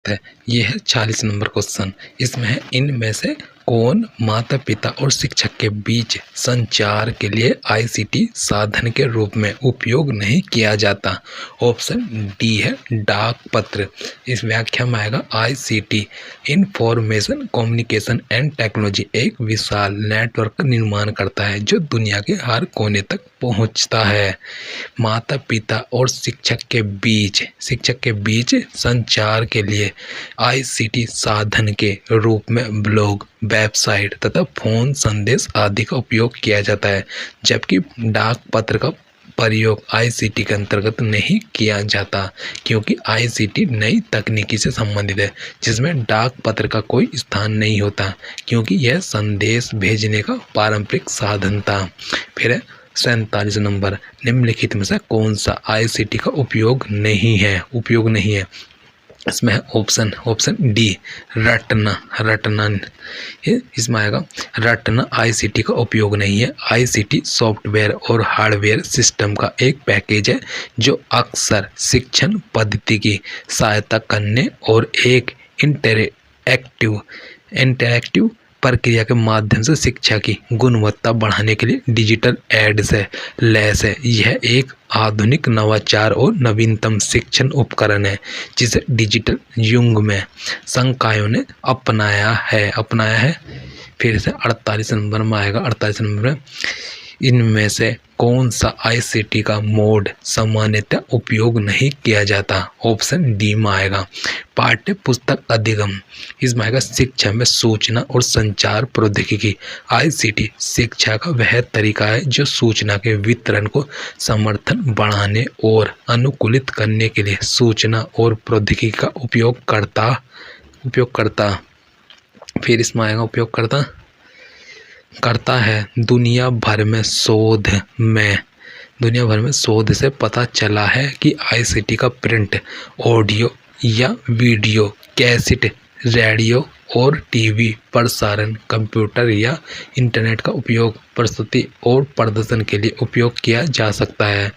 है। ये है 40 नंबर क्वेश्चन। इसमें है इनमें से कौन माता पिता और शिक्षक के बीच संचार के लिए आईसीटी साधन के रूप में उपयोग नहीं किया जाता। ऑप्शन डी है डाक पत्र। इस व्याख्या में आएगा ICT information communication and technology एक विशाल नेटवर्क का निर्माण करता है जो दुनिया के हर कोने तक पहुंचता है। माता पिता और शिक्षक के बीच संचार के लिए आईसीटी साधन के रूप में ब्लॉग, वेबसाइट तथा फोन संदेश आदि का उपयोग किया जाता है, जबकि डाक पत्र का प्रयोग आईसीटी के अंतर्गत नहीं किया जाता, क्योंकि आईसीटी नई तकनीकी से संबंधित है जिसमें डाक पत्र का कोई स्थान नहीं होता, क्योंकि यह संदेश भेजने का पारंपरिक साधन था। फिर 47 नंबर, निम्नलिखित में से कौन सा आईसीटी का उपयोग नहीं है। इसमें है ऑप्शन डी रटना। इसमें आएगा रटना आईसीटी का उपयोग नहीं है। आईसीटी सॉफ्टवेयर और हार्डवेयर सिस्टम का एक पैकेज है जो अक्सर शिक्षण पद्धति की सहायता करने और एक इंटरैक्टिव प्रक्रिया के माध्यम से शिक्षा की गुणवत्ता बढ़ाने के लिए डिजिटल एड से लैस है। यह एक आधुनिक नवाचार और नवीनतम शिक्षण उपकरण है जिसे डिजिटल युग में संकायों ने अपनाया है। फिर से 48 नंबर में आएगा। 48 नंबर में इनमें से कौन सा आईसीटी का मोड सामान्यतः उपयोग नहीं किया जाता। ऑप्शन डी में आएगा पाठ्य पुस्तक अधिगम। इसमें आएगा शिक्षा में सूचना और संचार प्रौद्योगिकी। आईसीटी शिक्षा का वह तरीका है जो सूचना के वितरण को समर्थन बढ़ाने और अनुकूलित करने के लिए सूचना और प्रौद्योगिकी का उपयोग करता। फिर इसमें आएगा उपयोग करता है। दुनिया भर में शोध से पता चला है कि आईसीटी का प्रिंट, ऑडियो या वीडियो कैसेट, रेडियो और टीवी प्रसारण, कंप्यूटर या इंटरनेट का उपयोग प्रस्तुति और प्रदर्शन के लिए उपयोग किया जा सकता है,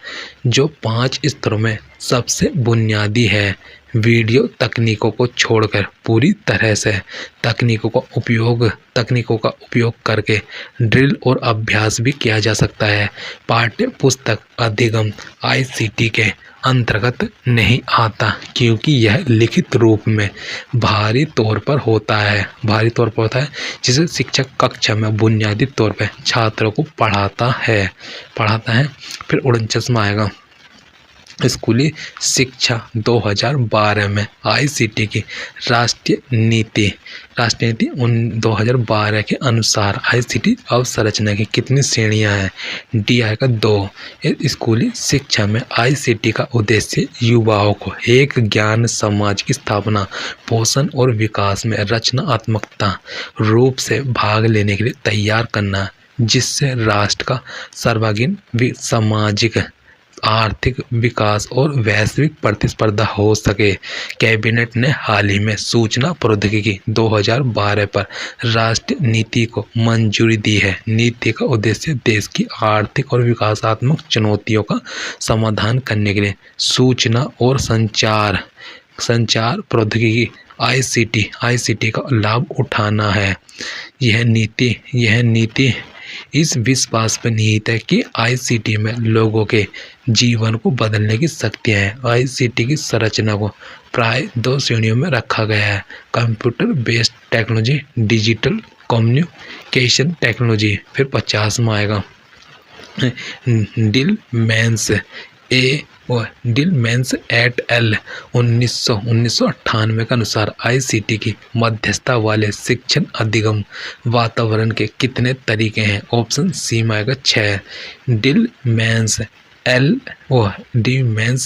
जो 5 स्तरों में सबसे बुनियादी है। वीडियो तकनीकों को छोड़कर पूरी तरह से तकनीकों का उपयोग करके ड्रिल और अभ्यास भी किया जा सकता है। पाठ्य पुस्तक अधिगम आईसीटी के अंतर्गत नहीं आता, क्योंकि यह लिखित रूप में भारी तौर पर होता है जिसे शिक्षक कक्षा में बुनियादी तौर पर छात्रों को पढ़ाता है। फिर 49 में आएगा स्कूली शिक्षा 2012 में आईसीटी की राष्ट्रीय नीति 2012 के अनुसार आईसीटी अवसंरचना की कितनी श्रेणियां हैं। डी आएगा 2। स्कूली शिक्षा में आईसीटी का उद्देश्य युवाओं को एक ज्ञान समाज की स्थापना, पोषण और विकास में रचनात्मकता रूप से भाग लेने के लिए तैयार करना, जिससे राष्ट्र का सर्वांगीण सामाजिक, आर्थिक विकास और वैश्विक प्रतिस्पर्धा हो सके। कैबिनेट ने हाल ही में सूचना प्रौद्योगिकी 2012 पर राष्ट्रीय नीति को मंजूरी दी है। नीति का उद्देश्य देश की आर्थिक और विकासात्मक चुनौतियों का समाधान करने के लिए सूचना और संचार प्रौद्योगिकी आईसीटी का लाभ उठाना है। यह नीति इस विश्वास पर निहित है कि आईसीटी में लोगों के जीवन को बदलने की शक्ति है। आईसीटी की संरचना को प्राय 2 श्रेणियों में रखा गया है: computer based technology, digital communication technology. फिर 50 में आएगा डिलमैन्स एट एल 1998 के अनुसार आईसीटी की मध्यस्थता वाले शिक्षण अधिगम वातावरण के कितने तरीके हैं। ऑप्शन सी में आएगा 6। डिलमैन्स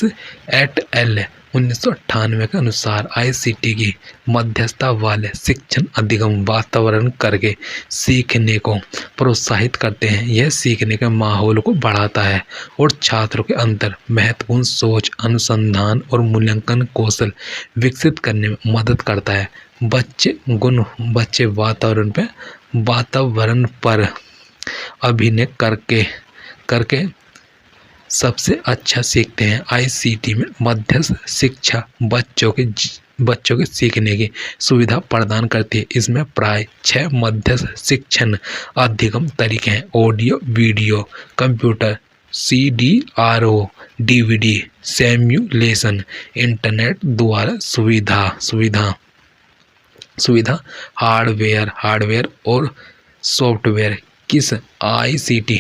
एट एल 1998 के अनुसार आईसीटी की मध्यस्थता वाले शिक्षण अधिगम वातावरण करके सीखने को प्रोत्साहित करते हैं। यह सीखने के माहौल को बढ़ाता है और छात्रों के अंदर महत्वपूर्ण सोच, अनुसंधान और मूल्यांकन कौशल विकसित करने में मदद करता है। बच्चे वातावरण पर अभिनय करके सबसे अच्छा सीखते हैं। आईसीटी में मध्यस्थ शिक्षा बच्चों के बच्चों के सीखने की सुविधा प्रदान करती है। इसमें प्राय 6 मध्यस्थ शिक्षण अधिगम तरीके हैं: audio, video, computer, CDRO, DVD, simulation, internet द्वारा सुविधा हार्डवेयर और सॉफ्टवेयर किस ICT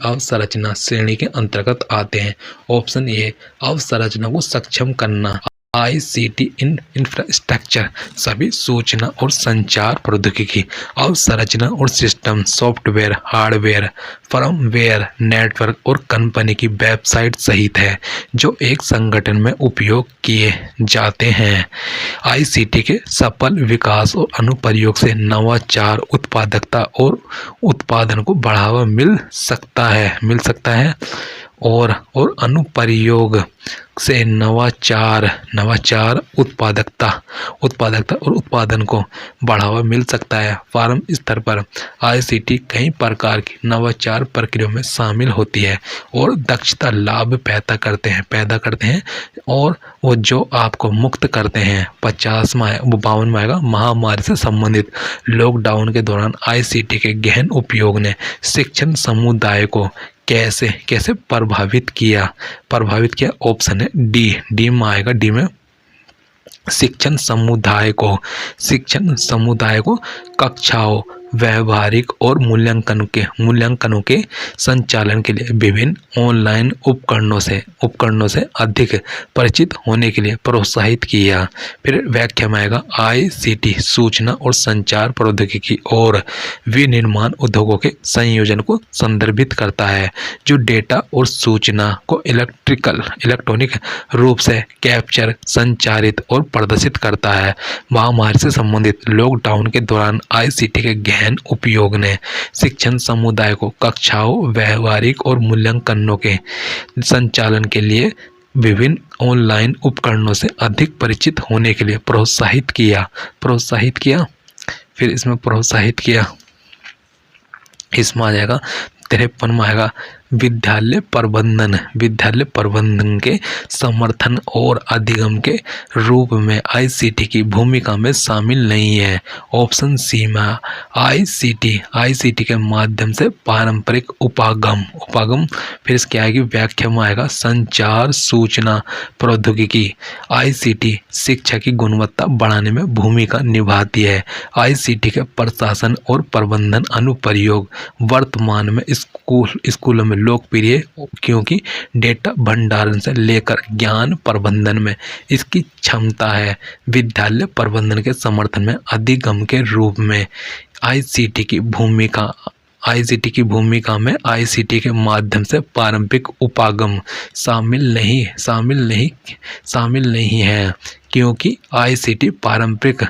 अवसंरचना श्रेणी के अंतर्गत आते हैं? ऑप्शन ए, अवसंरचना को सक्षम करना। ICT इंफ्रास्ट्रक्चर सभी सूचना और संचार प्रौद्योगिकी, अवसंरचना और system, software, hardware, firmware, network और कंपनी की वेबसाइट सहित है जो एक संगठन में उपयोग किए जाते हैं। ICT के सफल विकास और अनुप्रयोग से नवाचार, उत्पादकता और उत्पादन को बढ़ावा मिल सकता है और अनुप्रयोग से नवाचार, उत्पादकता और उत्पादन को बढ़ावा मिल सकता है। फर्म स्तर पर ICT कई प्रकार की नवाचार प्रक्रियाओं में शामिल होती है और दक्षता लाभ पैदा करते हैं और वो जो आपको मुक्त करते हैं। 52 में आएगा, महामारी से संबंधित लॉकडाउन के दौरान ICT के गहन उपयोग ने शिक्षण समुदाय को कैसे प्रभावित किया? ऑप्शन है डी में आएगा। डी में शिक्षण समुदाय को कक्षाओं, व्यवहारिक और मूल्यांकनों के संचालन के लिए विभिन्न ऑनलाइन उपकरणों से अधिक परिचित होने के लिए प्रोत्साहित किया। फिर व्याख्या में आएगा, ICT सूचना और संचार प्रौद्योगिकी और विनिर्माण उद्योगों के संयोजन को संदर्भित करता है जो डेटा और सूचना को इलेक्ट्रॉनिक रूप से कैप्चर, संचारित और प्रदर्शित करता है। महामारी से संबंधित लॉकडाउन के दौरान ICT के गहन उपयोग ने शिक्षण समुदाय को कक्षाओं, व्यवहारिक और मूल्यांकनों के संचालन के लिए विभिन्न ऑनलाइन उपकरणों से अधिक परिचित होने के लिए प्रोत्साहित किया। फिर इसमें प्रोत्साहित किया, इसमें आ जाएगा 53 में आएगा, विद्यालय प्रबंधन के समर्थन और अधिगम के रूप में ICT की भूमिका में शामिल नहीं है। ऑप्शन सी में ICT के माध्यम से पारंपरिक उपागम। फिर इसके आगे व्याख्या में आएगा, संचार सूचना प्रौद्योगिकी ICT शिक्षा की गुणवत्ता बढ़ाने में भूमिका निभाती है। ICT के प्रशासन और प्रबंधन अनुप्रयोग वर्तमान में स्कूलों में लोकप्रिय क्योंकि डेटा भंडारण से लेकर ज्ञान प्रबंधन में इसकी क्षमता है। विद्यालय प्रबंधन के समर्थन में अधिगम के रूप में ICT की भूमिका में ICT के माध्यम से पारंपरिक उपागम शामिल नहीं है क्योंकि ICT पारंपरिक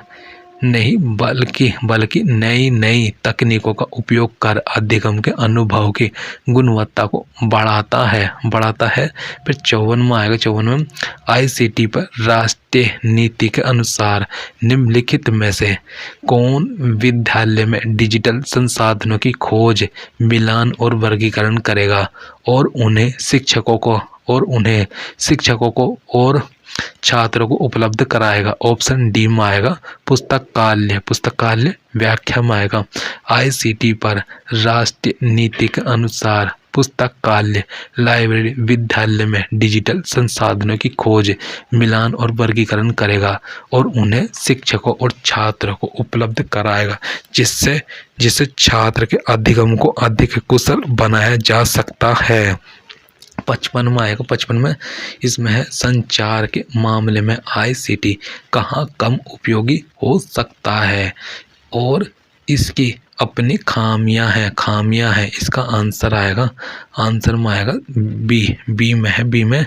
नहीं बल्कि नई तकनीकों का उपयोग कर अधिगम के अनुभव की गुणवत्ता को बढ़ाता है। फिर 54 में आएगा, 54 में ICT पर राष्ट्रीय नीति के अनुसार निम्नलिखित में से कौन विद्यालय में डिजिटल संसाधनों की खोज, मिलान और वर्गीकरण करेगा और उन्हें शिक्षकों को और छात्रों को उपलब्ध कराएगा? ऑप्शन डी में आएगा, पुस्तकालय। व्याख्या में आएगा, ICT पर राष्ट्रीय नीति के अनुसार पुस्तकालय, लाइब्रेरी विद्यालय में डिजिटल संसाधनों की खोज, मिलान और वर्गीकरण करेगा और उन्हें शिक्षकों और छात्रों को उपलब्ध कराएगा जिससे छात्र के अधिगम को अधिक कुशल बनाया जा सकता है। 55 में आएगा, 55 में इसमें है, संचार के मामले में ICT कहाँ कम उपयोगी हो सकता है और इसकी अपनी खामियां हैं। इसका आंसर में आएगा बी में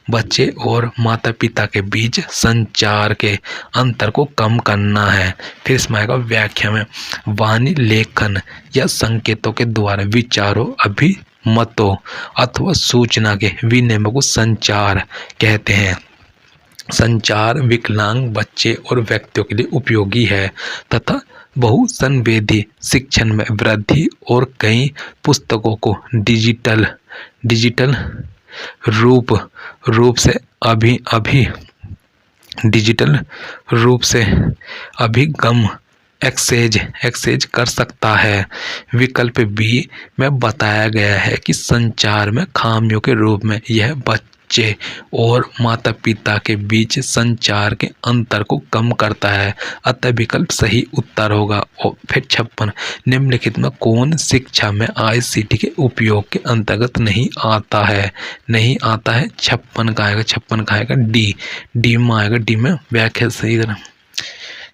बच्चे और माता पिता के बीच संचार के अंतर को कम करना है। फिर इसमें आएगा व्याख्या में, वाणी लेखन या संकेतों के द्वारा विचारों, अभिमतों अथवा सूचना के विनिमय को संचार कहते हैं। संचार विकलांग बच्चे और व्यक्तियों के लिए उपयोगी है तथा बहुसंवेदी शिक्षण में वृद्धि और कई पुस्तकों को डिजिटल रूप रूप से अभी डिजिटल रूप से अभिगम एक्सेज कर सकता है। विकल्प बी में बताया गया है कि संचार में खामियों के रूप में यह बच्चे और माता पिता के बीच संचार के अंतर को कम करता है, अतः विकल्प सही उत्तर होगा। और फिर 56, निम्नलिखित में कौन शिक्षा में ICT के उपयोग के अंतर्गत नहीं आता है? 56 का आएगा डी में आएगा। डी में व्याख्या सही तरह,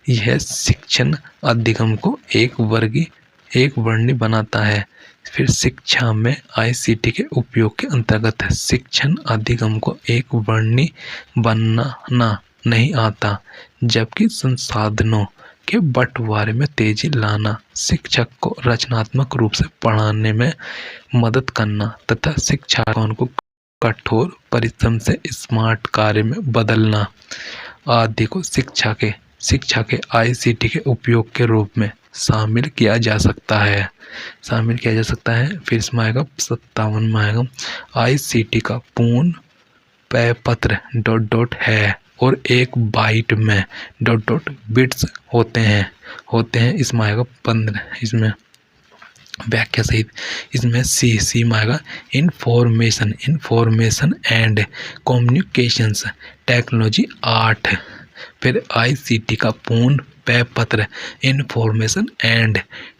यह शिक्षण अधिगम को एक वर्णी बनाता है। फिर शिक्षा में ICT के उपयोग के अंतर्गत है, शिक्षण अधिगम को एक वर्णी बनाना नहीं आता, जबकि संसाधनों के बंटवारे में तेजी लाना, शिक्षक को रचनात्मक रूप से पढ़ाने में मदद करना तथा शिक्षकों को कठोर परिश्रम से स्मार्ट कार्य में बदलना आदि को शिक्षा के ICT के उपयोग के रूप में शामिल किया जा सकता है। फिर इसमें आएगा 57 में आएगा, ICT का पूर्ण पैपत्र ... है और एक बाइट में ... बिट्स होते हैं। इसमें आएगा 15, इसमें व्याख्या सहित, इसमें सी में आएगा इंफॉर्मेशन एंड कम्युनिकेशंस टेक्नोलॉजी 8। फिर ICT का पूर्ण पैपत्र इंफॉर्मेशन एंड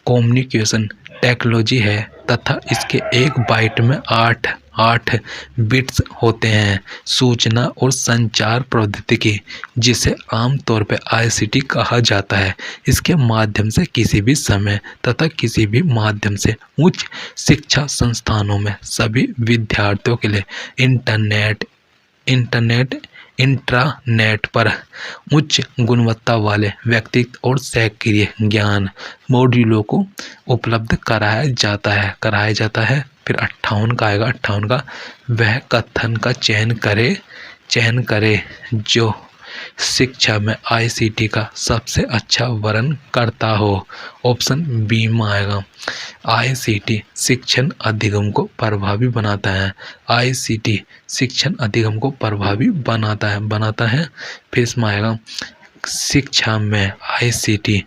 कम्युनिकेशन टेक्नोलॉजी है तथा इसके एक बाइट में 8 बिट्स होते हैं। सूचना और संचार प्रौद्योगिकी, जिसे आमतौर पर ICT कहा जाता है, इसके माध्यम से किसी भी समय तथा किसी भी माध्यम से उच्च शिक्षा संस्थानों में सभी विद्यार्थियों के लिए इंट्रानेट पर उच्च गुणवत्ता वाले व्यक्तिगत और सक्रिय ज्ञान मॉड्यूलों को उपलब्ध कराया जाता है। फिर 58 का आएगा, 58 का, वह कथन का चयन करे जो शिक्षा में ICT का सबसे अच्छा वर्णन करता हो। ऑप्शन बी में आएगा, ICT शिक्षण अधिगम को प्रभावी बनाता है। ICT शिक्षण अधिगम को प्रभावी बनाता है। फिर इसमें आएगा, शिक्षा में ICT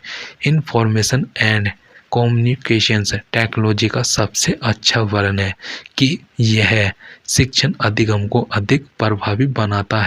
information and communications technology का सबसे अच्छा वर्णन है कि यह शिक्षण अधिगम को अधिक प्रभावी बनाता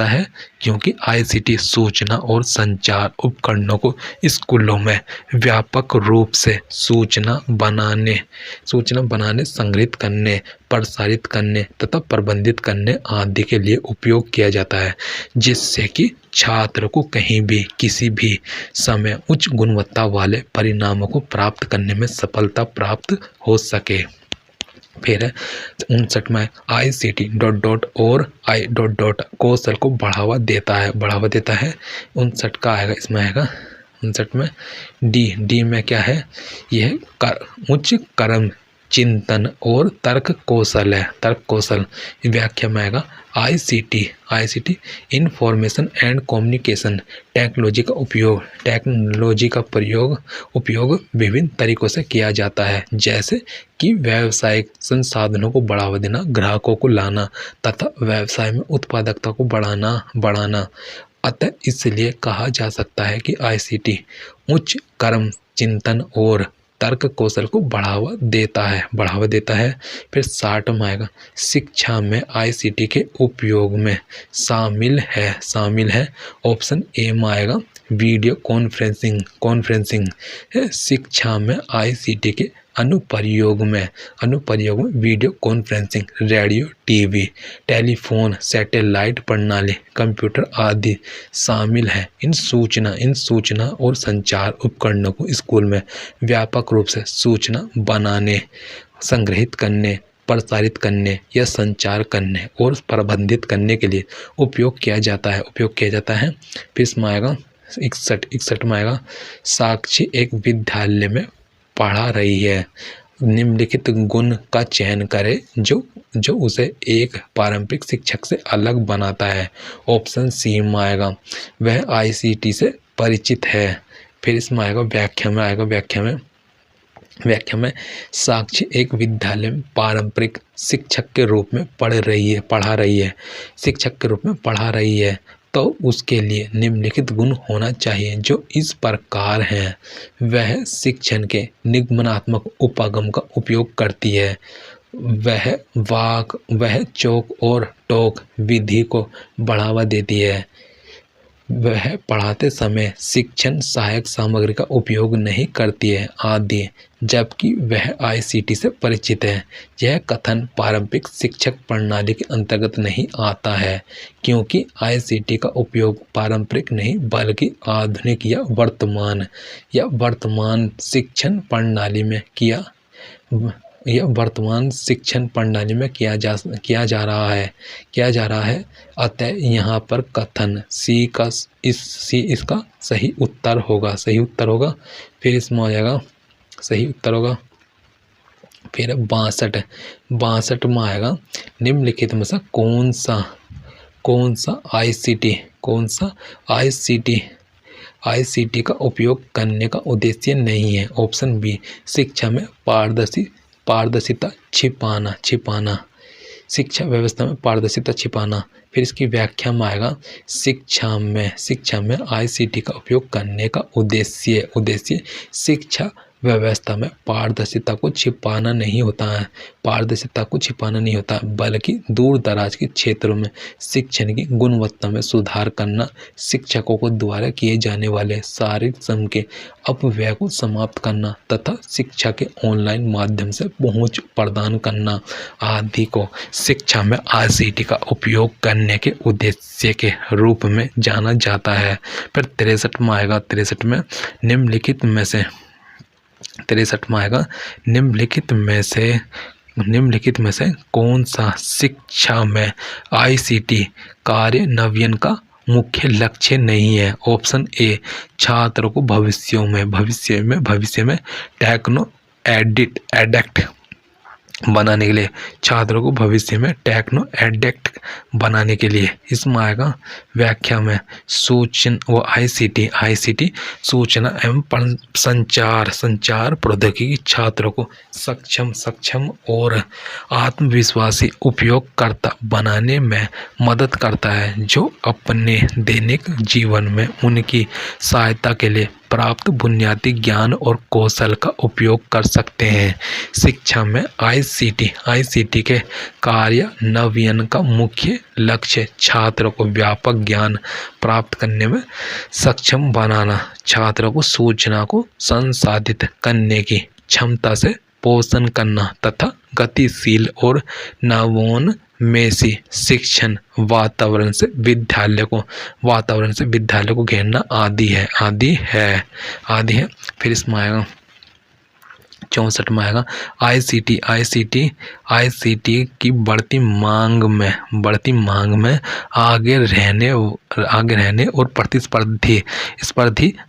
है क्योंकि ICT सूचना और संचार उपकरणों को स्कूलों में व्यापक रूप से सूचना बनाने, संग्रहित करने, प्रसारित करने तथा प्रबंधित करने आदि के लिए उपयोग किया जाता है, जिससे कि छात्र को कहीं भी किसी भी समय उच्च गुणवत्ता वाले परिणामों को प्राप्त करने में सफलता प्राप्त हो सके। फिर 59 में ICT ... और I ... कौशल को बढ़ावा देता है। 59 का आएगा, इसमें आएगा 59 में डी में क्या है, यह उच्च कर्म चिंतन और तर्क कौशल है। व्याख्या में आएगा, ICT information and communication technology का उपयोग विभिन्न तरीकों से किया जाता है, जैसे कि व्यावसायिक संसाधनों को बढ़ावा देना, ग्राहकों को लाना तथा व्यवसाय में उत्पादकता को बढ़ाना। अतः इसलिए कहा जा सकता है कि ICT उच्च कर्म चिंतन और तर्क कौशल को बढ़ावा देता है। फिर 60 में आएगा, शिक्षा में ICT के उपयोग में शामिल है। ऑप्शन ए में आएगा, वीडियो कॉन्फ्रेंसिंग शिक्षा में ICT के अनुप्रयोग में video conferencing, radio, TV, telephone, satellite प्रणाली, कंप्यूटर आदि शामिल है। इन सूचना और संचार उपकरणों को स्कूल में व्यापक रूप से सूचना बनाने, संग्रहित करने, प्रसारित करने या संचार करने और प्रबंधित करने के लिए उपयोग किया जाता है। फिर इसमें आएगा 61 में आएगा, साक्षी एक विद्यालय में पढ़ा रही है, निम्नलिखित गुण का चयन करें जो उसे एक पारंपरिक शिक्षक से अलग बनाता है। ऑप्शन सी में आएगा, वह ICT से परिचित है। फिर इसमें आएगा, व्याख्या में व्याख्या में साक्षी एक विद्यालय में पारंपरिक शिक्षक के रूप में शिक्षक के रूप में पढ़ा रही है तो उसके लिए निम्नलिखित गुण होना चाहिए जो इस प्रकार हैं। वह शिक्षण के निगमनात्मक उपागम का उपयोग करती है। वह चौक और टोक विधि को बढ़ावा देती है। वह पढ़ाते समय शिक्षण सहायक सामग्री का उपयोग नहीं करती है आदि। जबकि वह आईसीटी से परिचित है। यह कथन पारंपरिक शिक्षक प्रणाली के अंतर्गत नहीं आता है क्योंकि आईसीटी का उपयोग पारंपरिक नहीं बल्कि आधुनिक या वर्तमान शिक्षण प्रणाली में किया जा रहा है। अतः यहाँ पर कथन सी इसका सही उत्तर होगा। फिर इसमें हो जाएगा सही उत्तर होगा। फिर 62 में आएगा निम्नलिखित में से कौन सा आईसीटी का उपयोग करने का उद्देश्य नहीं है। ऑप्शन बी, शिक्षा में पारदर्शिता छिपाना, शिक्षा व्यवस्था में पारदर्शिता छिपाना। फिर इसकी व्याख्या में आएगा शिक्षा में आईसीटी का उपयोग करने का उद्देश्य शिक्षा व्यवस्था में पारदर्शिता को छिपाना नहीं होता है बल्कि दूर दराज के क्षेत्रों में शिक्षण की गुणवत्ता में सुधार करना, शिक्षकों को द्वारा किए जाने वाले शारीरिक श्रम के अपव्यय को समाप्त करना तथा शिक्षा के ऑनलाइन माध्यम से पहुंच प्रदान करना आदि को शिक्षा में आईसीटी का उपयोग करने के उद्देश्य के रूप में जाना जाता है। फिर 63 में आएगा। 63 में निम्नलिखित में से कौन सा शिक्षा में आईसीटी कार्यान्वयन का मुख्य लक्ष्य नहीं है। ऑप्शन ए, छात्रों को भविष्य में टेक्नो एडेक्ट बनाने के लिए इसमें आएगा व्याख्या में आईसीटी सूचना एवं संचार प्रौद्योगिकी छात्रों को सक्षम और आत्मविश्वासी उपयोगकर्ता बनाने में मदद करता है जो अपने दैनिक जीवन में उनकी सहायता के लिए प्राप्त बुनियादी ज्ञान और कौशल का उपयोग कर सकते हैं। शिक्षा में आईसीटी के कार्यान्वयन का मुख्य लक्ष्य छात्रों को व्यापक ज्ञान प्राप्त करने में सक्षम बनाना, छात्रों को सूचना को संसाधित करने की क्षमता से पोषण करना तथा गतिशील और नवोन्मेषी शिक्षण वातावरण से विद्यालय को घेरना आदि है। फिर इसमें आएगा 64 में आएगा आईसीटी की बढ़ती मांग में आगे रहने और प्रतिस्पर्धी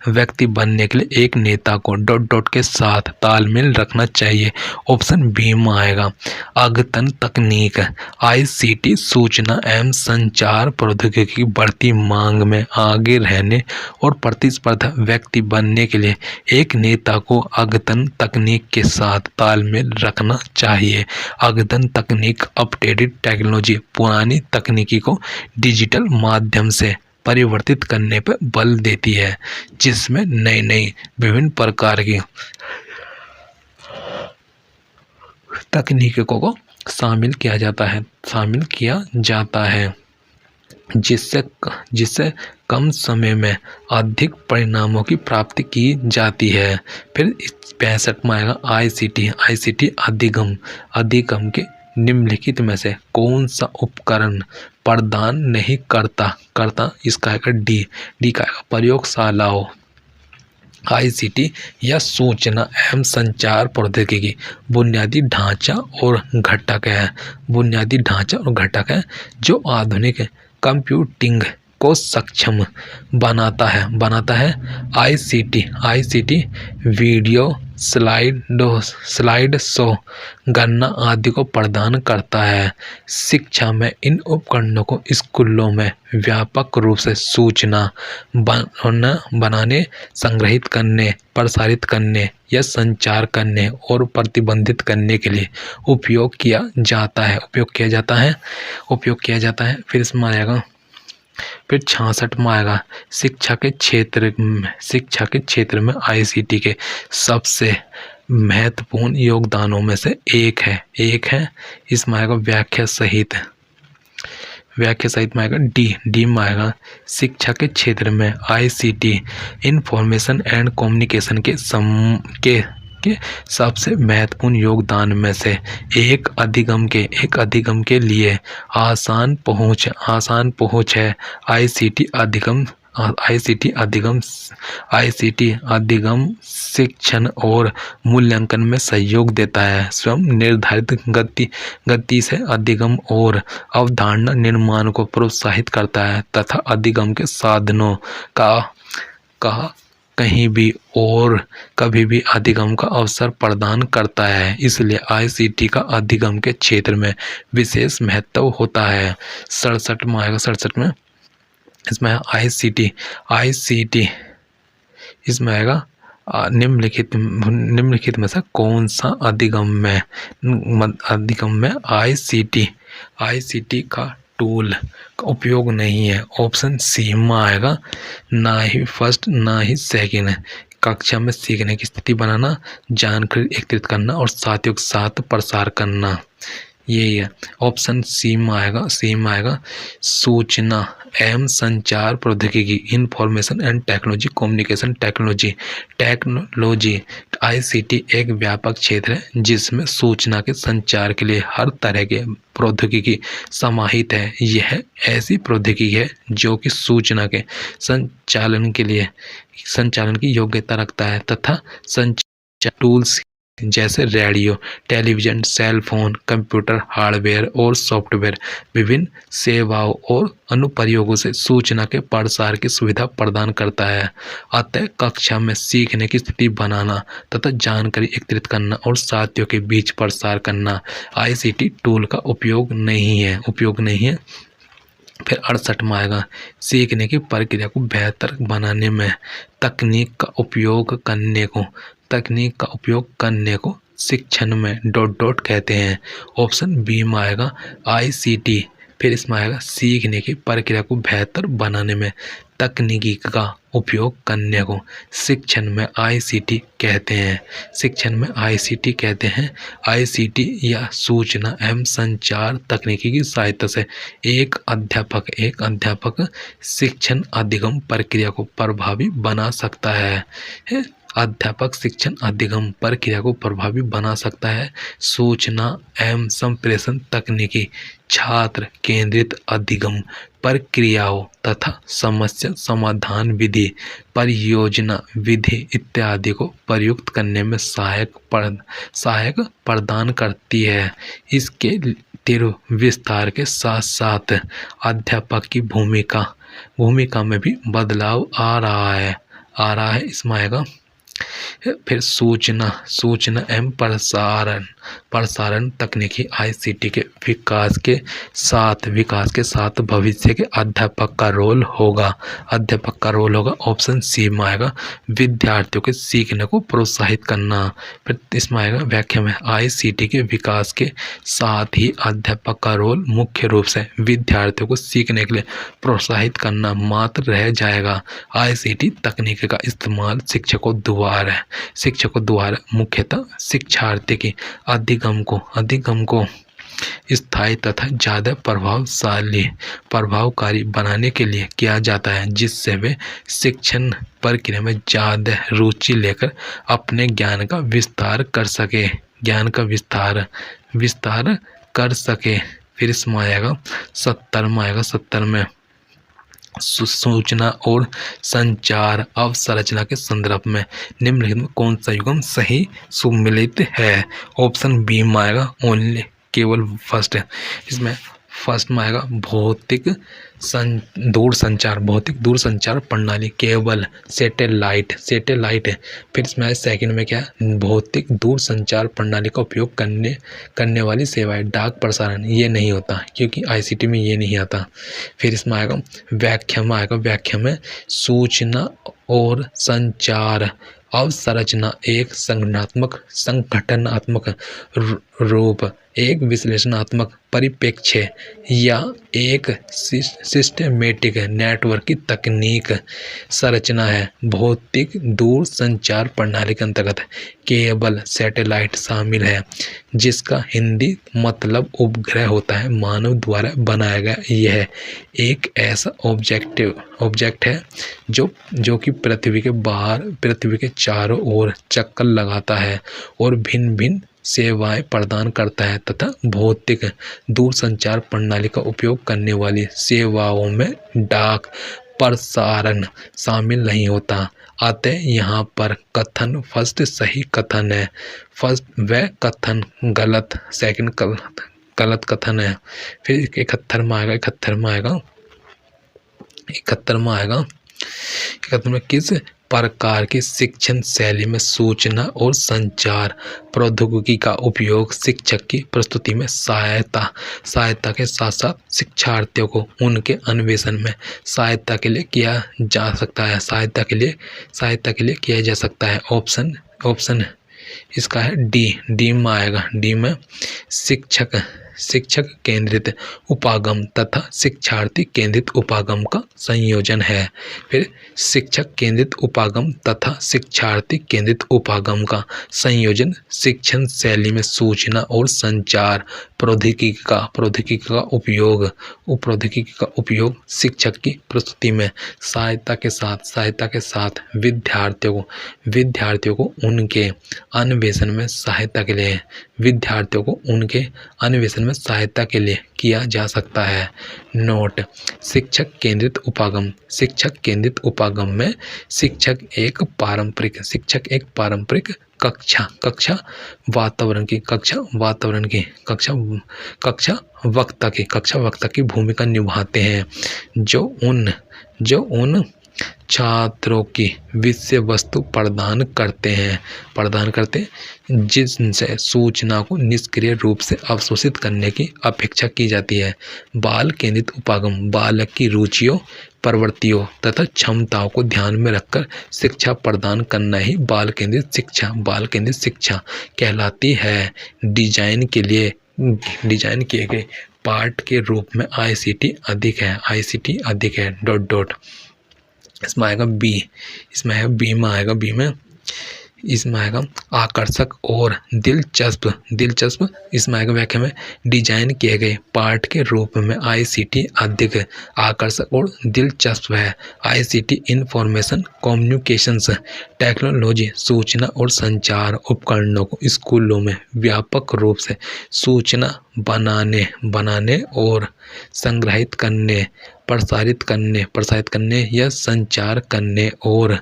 व्यक्ति बनने के लिए एक नेता को ... के साथ तालमेल रखना चाहिए। ऑप्शन बी में आएगा अद्यतन तकनीक। आईसीटी सूचना एवं संचार प्रौद्योगिकी की बढ़ती मांग में आगे रहने और प्रतिस्पर्धा व्यक्ति बनने के लिए एक नेता को अद्यतन तकनीक के साथ तालमेल रखना चाहिए। अद्यतन तकनीक अपडेटेड टेक्नोलॉजी पुरानी तकनीकी को डिजिटल माध्यम से परिवर्तित करने पर बल देती है जिसमें नई विभिन्न प्रकार की तकनीकों को शामिल किया जाता है जिससे कम समय में अधिक परिणामों की प्राप्ति की जाती है। फिर 65 में आएगा आईसीटी अधिगम के निम्नलिखित में से कौन सा उपकरण प्रदान नहीं करता इसका आएगा डी का आएगा प्रयोगशालाओं। आईसीटी या सूचना एवं संचार प्रौद्योगिकी बुनियादी ढांचा और घटक है जो आधुनिक कंप्यूटिंग को सक्षम बनाता है। आईसीटी वीडियो स्लाइड शो, गणना आदि को प्रदान करता है। शिक्षा में इन उपकरणों को स्कूलों में व्यापक रूप से सूचना बनाने, संग्रहित करने, प्रसारित करने या संचार करने और प्रतिबंधित करने के लिए उपयोग किया जाता है। फिर इसमें आएगा, फिर 66 में आएगा, शिक्षा के क्षेत्र में आईसीटी के सबसे महत्वपूर्ण योगदानों में से एक है। इसमें आएगा व्याख्या सहित में आएगा डी में आएगा, शिक्षा के क्षेत्र में आईसीटी इंफॉर्मेशन एंड कम्युनिकेशन के सबसे महत्वपूर्ण योगदान में से एक अधिगम के लिए आसान पहुंच है। आईसीटी अधिगम शिक्षण और मूल्यांकन में सहयोग देता है। स्वयं निर्धारित गति से अधिगम और अवधारणा निर्माण को प्रोत्साहित करता है तथा अधिगम के साधनों का कहीं भी और कभी भी अधिगम का अवसर प्रदान करता है। इसलिए आईसीटी का अधिगम के क्षेत्र में विशेष महत्व होता है। 67 में आएगा, 67 में इसमें आईसीटी इसमें आएगा निम्नलिखित में से कौन सा अधिगम में आईसीटी का टूल का उपयोग नहीं है। ऑप्शन सी में आएगा, ना ही फर्स्ट ना ही सेकंड। कक्षा में सीखने की स्थिति बनाना, जानकारी एकत्रित करना और साथियों के साथ प्रसार करना, यही है। ऑप्शन सी में आएगा सूचना एवं संचार प्रौद्योगिकी, information and technology, communication technology. ICT एक व्यापक क्षेत्र है जिसमें सूचना के संचार के लिए हर तरह के प्रौद्योगिकी समाहित है। यह ऐसी प्रौद्योगिकी है जो कि सूचना के संचालन की योग्यता रखता है तथा संचार टूल्स जैसे radio, television, cell phone, computer, hardware और सॉफ्टवेयर विभिन्न सेवाओं और अनुप्रयोगों से सूचना के प्रसार की सुविधा प्रदान करता है। अतः कक्षा में सीखने की स्थिति बनाना तथा जानकारी एकत्रित करना और साथियों के बीच प्रसार करना आईसीटी टूल का उपयोग नहीं है। फिर 68 में आएगा, सीखने की प्रक्रिया को बेहतर बनाने में तकनीक का उपयोग करने को शिक्षण में ... कहते हैं। ऑप्शन बी में आएगा आईसीटी। फिर इसमें आएगा, सीखने की प्रक्रिया को बेहतर बनाने में तकनीकी का उपयोग करने को शिक्षण में आईसीटी कहते हैं। आईसीटी या सूचना एवं संचार तकनीकी की सहायता से एक अध्यापक शिक्षण अधिगम प्रक्रिया को प्रभावी बना सकता है। सूचना एवं संप्रेषण तकनीकी छात्र केंद्रित अधिगम प्रक्रियाओं तथा समस्या समाधान विधि, परियोजना विधि इत्यादि को प्रयुक्त करने में सहायक प्रदान करती है। इसके तीव्र विस्तार के साथ साथ अध्यापक की भूमिका में भी बदलाव आ रहा है। इसमें आएगा, फिर सूचना एवं प्रसारण तकनीकी आईसीटी के विकास के साथ भविष्य के अध्यापक का रोल होगा। ऑप्शन सी में आएगा, विद्यार्थियों के सीखने को प्रोत्साहित करना। फिर इसमें आएगा, व्याख्या में आईसीटी के विकास के साथ ही अध्यापक का रोल मुख्य रूप से विद्यार्थियों को सीखने के लिए प्रोत्साहित करना मात्र रह जाएगा। आईसीटी तकनीक का इस्तेमाल शिक्षकों द्वारा मुख्यतः शिक्षार्थी के अधिगम को स्थायी तथा ज़्यादा प्रभावकारी बनाने के लिए किया जाता है, जिससे वे शिक्षण प्रक्रिया में ज़्यादा रुचि लेकर अपने ज्ञान का विस्तार कर सके। फिर इसमें आएगा 70 में सूचना और संचार अवसंरचना के संदर्भ में निम्नलिखित में कौन सा युग्म सही सुमेलित है। ऑप्शन बी में आएगा, ओनली केवल फर्स्ट। इसमें फर्स्ट में आएगा भौतिक दूर संचार प्रणाली, केबल, सैटेलाइट। फिर इसमें आए सेकंड में क्या है, भौतिक दूर संचार प्रणाली का उपयोग करने वाली सेवाएं, डाक प्रसारण। ये नहीं होता क्योंकि आईसीटी में ये नहीं आता। फिर इसमें आएगा व्याख्या में सूचना और संचार अवसंरचना एक संगठनात्मक रूप, एक विश्लेषणात्मक परिप्रेक्ष्य या एक सिस्टमेटिक नेटवर्क की तकनीक संरचना है। भौतिक दूर संचार प्रणाली के अंतर्गत केबल, सैटेलाइट शामिल है, जिसका हिंदी मतलब उपग्रह होता है। मानव द्वारा बनाया गया यह एक ऐसा ऑब्जेक्ट है जो कि पृथ्वी के चारों ओर चक्कर लगाता है और भिन्न भिन्न सेवाएं प्रदान करता है तथा भौतिक दूरसंचार प्रणाली का उपयोग करने वाली सेवाओं में डाक प्रसारण शामिल नहीं होता। अतः यहाँ पर कथन फर्स्ट सही कथन है, फर्स्ट वह कथन गलत, सेकंड गलत कथन है। फिर 71 में किस प्रकार की शिक्षण शैली में सूचना और संचार प्रौद्योगिकी का उपयोग शिक्षक की प्रस्तुति में सहायता के साथ साथ शिक्षार्थियों को उनके अन्वेषण में सहायता के लिए किया जा सकता है। ऑप्शन इसका है डी में आएगा। डी में शिक्षक केंद्रित उपागम तथा शिक्षार्थी केंद्रित उपागम का संयोजन है। फिर शिक्षक केंद्रित उपागम तथा शिक्षार्थी केंद्रित उपागम का संयोजन शिक्षण शैली में सूचना और संचार प्रौद्योगिकी का उपयोग शिक्षक की प्रस्तुति में सहायता के साथ विद्यार्थियों को उनके अन्वेषण में सहायता के लिए किया जा सकता है। नोट: शिक्षक केंद्रित उपागम में शिक्षक एक पारंपरिक कक्षा वक्ता की भूमिका निभाते हैं, जो उन छात्रों की विषय वस्तु प्रदान करते जिनसे सूचना को निष्क्रिय रूप से अवशोषित करने की अपेक्षा की जाती है। बाल केंद्रित उपागम बालक की रुचियों, प्रवृत्तियों तथा क्षमताओं को ध्यान में रखकर शिक्षा प्रदान करना ही बाल केंद्रित शिक्षा कहलाती है। डिजाइन किए गए पाठ के रूप में आईसीटी अधिक है। इसमें आएगा इसमें आएगा आकर्षक और दिलचस्प। इसमें आएगा व्याख्या में डिजाइन किए गए पाठ के रूप में आईसीटी अधिक आकर्षक और दिलचस्प है। आईसीटी इंफॉर्मेशन कम्युनिकेशंस टेक्नोलॉजी सूचना और संचार उपकरणों को स्कूलों में व्यापक रूप से सूचना बनाने और संग्रहित करने, प्रसारित करने या संचार करने और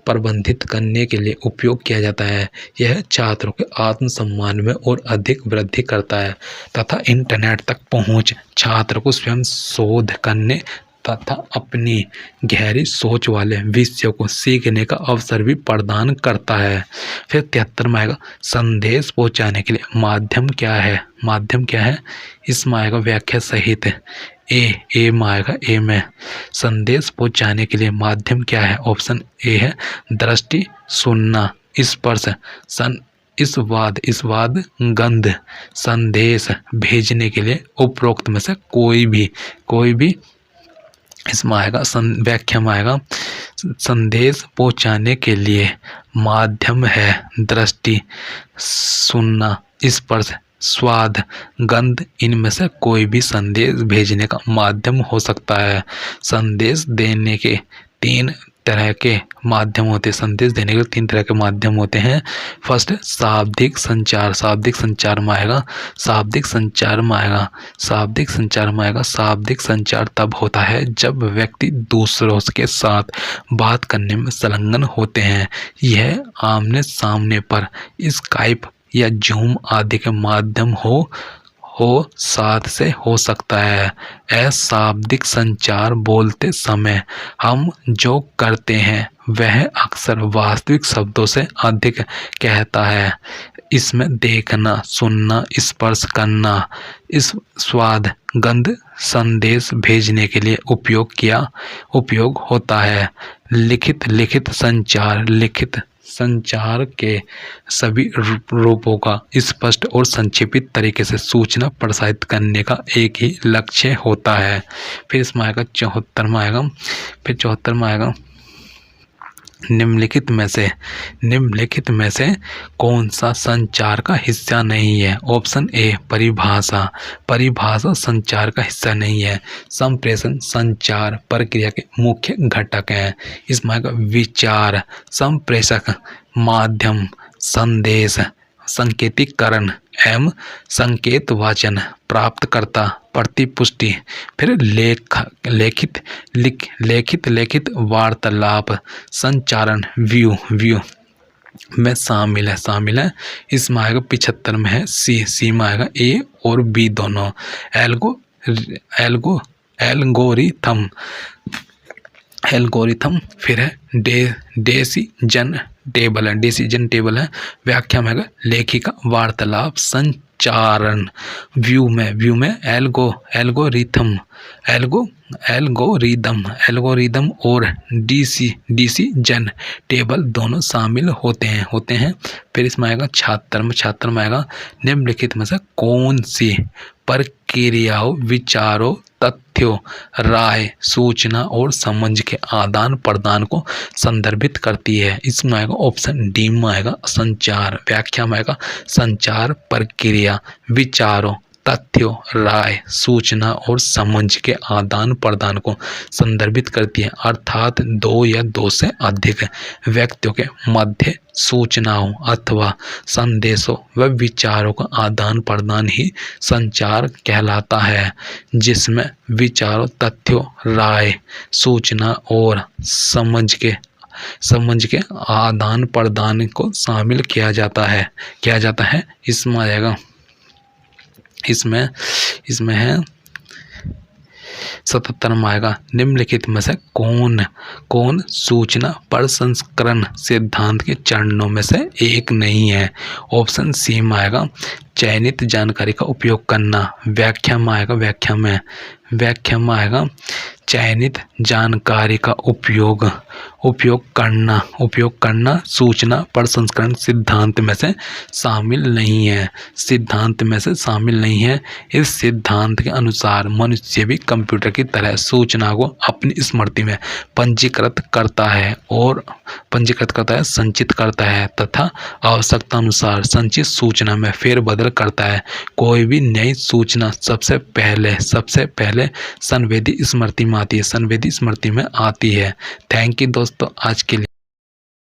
प्रबंधित करने के लिए उपयोग किया जाता है। यह छात्रों के आत्मसम्मान में और अधिक वृद्धि करता है तथा इंटरनेट तक पहुंच छात्र को स्वयं शोध करने तथा अपनी गहरी सोच वाले विषयों को सीखने का अवसर भी प्रदान करता है। फिर 73 में आएगा संदेश पहुंचाने के लिए माध्यम क्या है। इसमें आएगा व्याख्या सहित ए में आएगा। ए में संदेश पहुंचाने के लिए माध्यम क्या है। ऑप्शन ए है दृष्टि, सुनना, स्पर्श, स्वाद, गंध। संदेश भेजने के लिए उपरोक्त में से कोई भी इसमें आएगा। व्याख्या में आएगा संदेश पहुंचाने के लिए माध्यम है दृष्टि, सुनना, स्पर्श, स्वाद, गंध। इनमें से कोई भी संदेश भेजने का माध्यम हो सकता है। संदेश देने के 3 तरह के माध्यम होते हैं। संदेश देने के 3 तरह के माध्यम होते हैं। फर्स्ट शाब्दिक संचार में आएगा। शाब्दिक संचार तब होता है जब व्यक्ति दूसरों के साथ बात करने में संलग्न होते हैं। यह आमने सामने पर स्काइप या जूम आदि के माध्यम साथ से हो सकता है। अशाब्दिक संचार बोलते समय हम जो करते हैं वह अक्सर वास्तविक शब्दों से अधिक कहता है। इसमें देखना, सुनना, स्पर्श करना, इस स्वाद, गंध संदेश भेजने के लिए उपयोग होता है। लिखित संचार के सभी रूपों का स्पष्ट और संक्षिप्त तरीके से सूचना प्रसारित करने का एक ही लक्ष्य होता है। फिर इसमें आएगा 74 में आएगा निम्नलिखित में से कौन सा संचार का हिस्सा नहीं है। ऑप्शन ए परिभाषा संचार का हिस्सा नहीं है। संप्रेषण संचार प्रक्रिया के मुख्य घटक हैं। इसमें विचार, संप्रेषक, माध्यम, संदेश, संकेतीकरण एवं संकेत वाचन, प्राप्तकर्ता, प्रतिपुष्टि, फिर लेखित वार्तालाप, संचारण, व्यू में शामिल है। इसमें आएगा 75 में है सी में आएगा ए और बी दोनों। एल्गोरिथम फिर है डिसीजन टेबल है। व्याख्या में है लेखिका, वार्तालाप, संचारण। व्यू में एल्गोरिदम और डिसीजन टेबल दोनों शामिल होते हैं। फिर इसमें आएगा 76 में आएगा निम्नलिखित में से कौन सी प्रक्रियाओं, विचारों, तथ्यों, राय, सूचना और समझ के आदान प्रदान को संदर्भित करती है। इसमें आएगा ऑप्शन डी में आएगा संचार। व्याख्या में आएगा संचार प्रक्रिया विचारों, तथ्यों, राय, सूचना और समझ के आदान प्रदान को संदर्भित करती है, अर्थात दो या दो से अधिक व्यक्तियों के मध्य सूचनाओं अथवा संदेशों व विचारों का आदान प्रदान ही संचार कहलाता है, जिसमें विचारों, तथ्यों, राय, सूचना और समझ के आदान प्रदान को शामिल किया जाता है। इसमें आएगा इसमें है 77 में आएगा निम्नलिखित में से कौन सूचना प्रसंस्करण सिद्धांत के चरणों में से एक नहीं है। ऑप्शन सी में आएगा चयनित जानकारी का उपयोग करना। व्याख्या में आएगा चयनित जानकारी का उपयोग करना सूचना प्रसंस्करण सिद्धांत में से शामिल नहीं है। इस सिद्धांत के अनुसार मनुष्य भी कंप्यूटर की तरह सूचना को अपनी स्मृति में पंजीकृत करता है, संचित करता है तथा आवश्यकता अनुसार संचित सूचना में फेरबदल करता है। कोई भी नई सूचना सबसे पहले संवेदी स्मृति में आती है। थैंक यू दोस्तों आज के लिए।